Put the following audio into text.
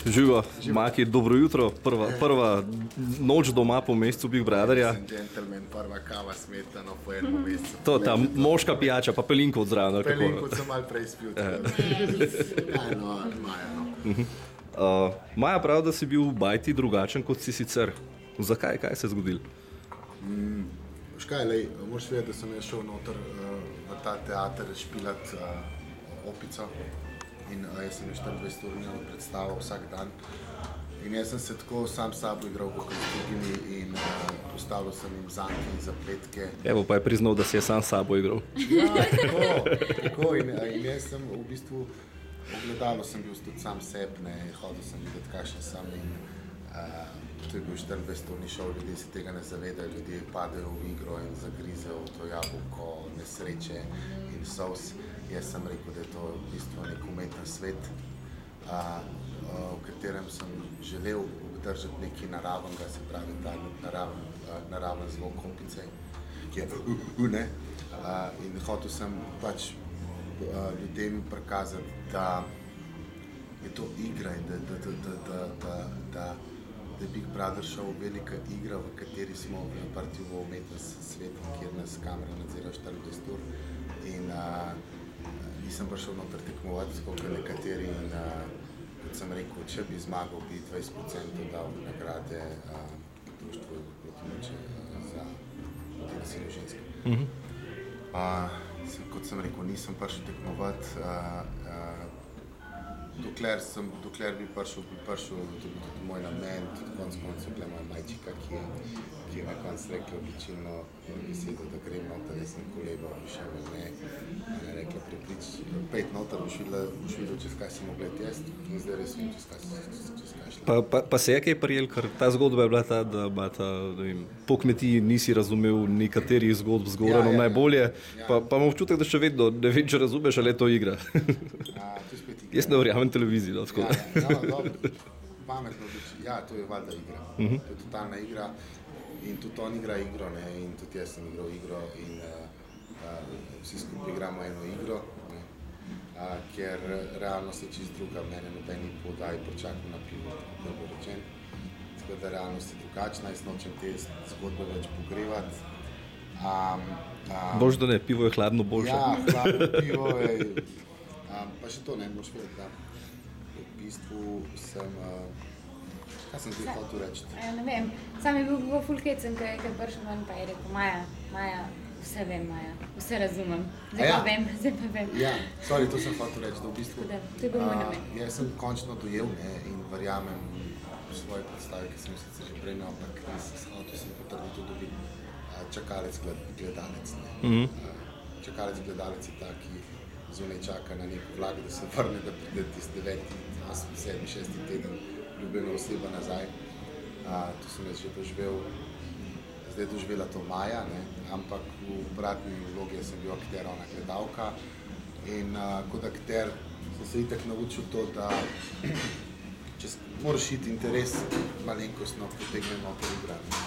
Živo, Maki, dobro jutro, prva noč doma po mesecu Big Brotherja. Gentleman, prva kava smetano po enem mesecu. To, ta moška pijača, pa pelinko od zraven. Pelinko sem malo prej spil. Maja pravi, da si bil v bajti drugačen, kot si sicer. Zakaj? Kaj se je zgodilo? Moraš vedeti, da sem jaz šel noter v ta teater špilat Opico. In jaz sem 24-urno predstavo vsak dan. In jaz sem se tako sam s sabo igral kot s drugimi in postavljal sem jim zanke in zapletke. Evo, pa je priznal, da si je sam s sabo igral. Ja, tako. In jaz sem v bistvu ogledalo sem bil tudi sam sebe, hodil sem videti, kakšen sem in to je bil 24-urni šov, ljudje se tega ne zavedajo, ljudje padejo v igro in zagrizejo v to jabolko nesreče in solz. Jaz sem rekel, da je to v bistvu nek umeten svet, v katerem sem želel obdržati nekaj naravnega, se pravi ta naraven zvok opice, ki je ne. In hotel sem pač ljudem prikazati, da je to igra in da je Big Brother šel velika igra, v kateri smo naprti v umetnost svet, kjer nas kamera nadzira 24 ur. In nisem prišel noter tekmovati, skoliko nekateri in kot sem rekel, če bi zmagal, bi 20% dal nagrade društvu Protimoče za nasilje ženske. Kot sem rekel, nisem prišel tekmovati, dokler bi prišel, to bi tudi moj namen, tudi konc koncev bila moja majčika, ki je na koncu rekla odločilno besedo, da grem noter, jaz sem koleba, šel v me, ona je rekla pejt noter, boš videl, čez kaj si mogla jaz, in zdaj res vem, čez kaj šla. Pa se je kaj prijel, ker ta zgodba je bila ta, da po kmetiji nisi razumel nekaterih zgodb z Goranom najbolje, pa imam občutek, da še vedno ne vem, če razumeš, ali je to igra. Jaz ne verjamem televiziji, no, tako da. Dobro, pametno odloči. Ja, to je valjda igra. To je totalna igra in tudi on igra igro, ne, in tudi jaz sem igral igro in vsi skupaj igramo eno igro, ne, ker realnost je čist druga, mene nobeni podaji počakal na pivo, tako bo rečen. Tako da realnost je drugačna, jaz nočem te zgodbe več pogrevati. Bož, da ne, pivo je hladno boljše. Ja, hladno pivo je. Pa še to ne, moraš vedeti, da v bistvu sem, kaj sem ti hotel reči? Ne vem, sam je bil ful hecen, ko je prišel ven pa je rekel, Maja, vse vem, Maja, vse razumem, zdaj pa vem. Ja, sorry, to sem hotel reči, da v bistvu, to je bil moj namen. Jaz sem končno dojel, ne, in verjamem v svoje predstave, ki sem jih sicer že prej imel, ampak hotel sem potrditi to dobiti čakalec gledalec, ne. Čakalec gledalec je ta, ki zunaj čaka na nek vlak, da se vrne, da pride tisti 9., 8., 7., 6. teden ljubljena oseba nazaj. To sem jaz že doživel, zdaj je doživela to Maja, ne? Ampak v obratni vlogi sem bil akter, ona gledalka. In kot akter sem se itak naučil to, da če moraš iti interes malenkostno potegne noter igrati.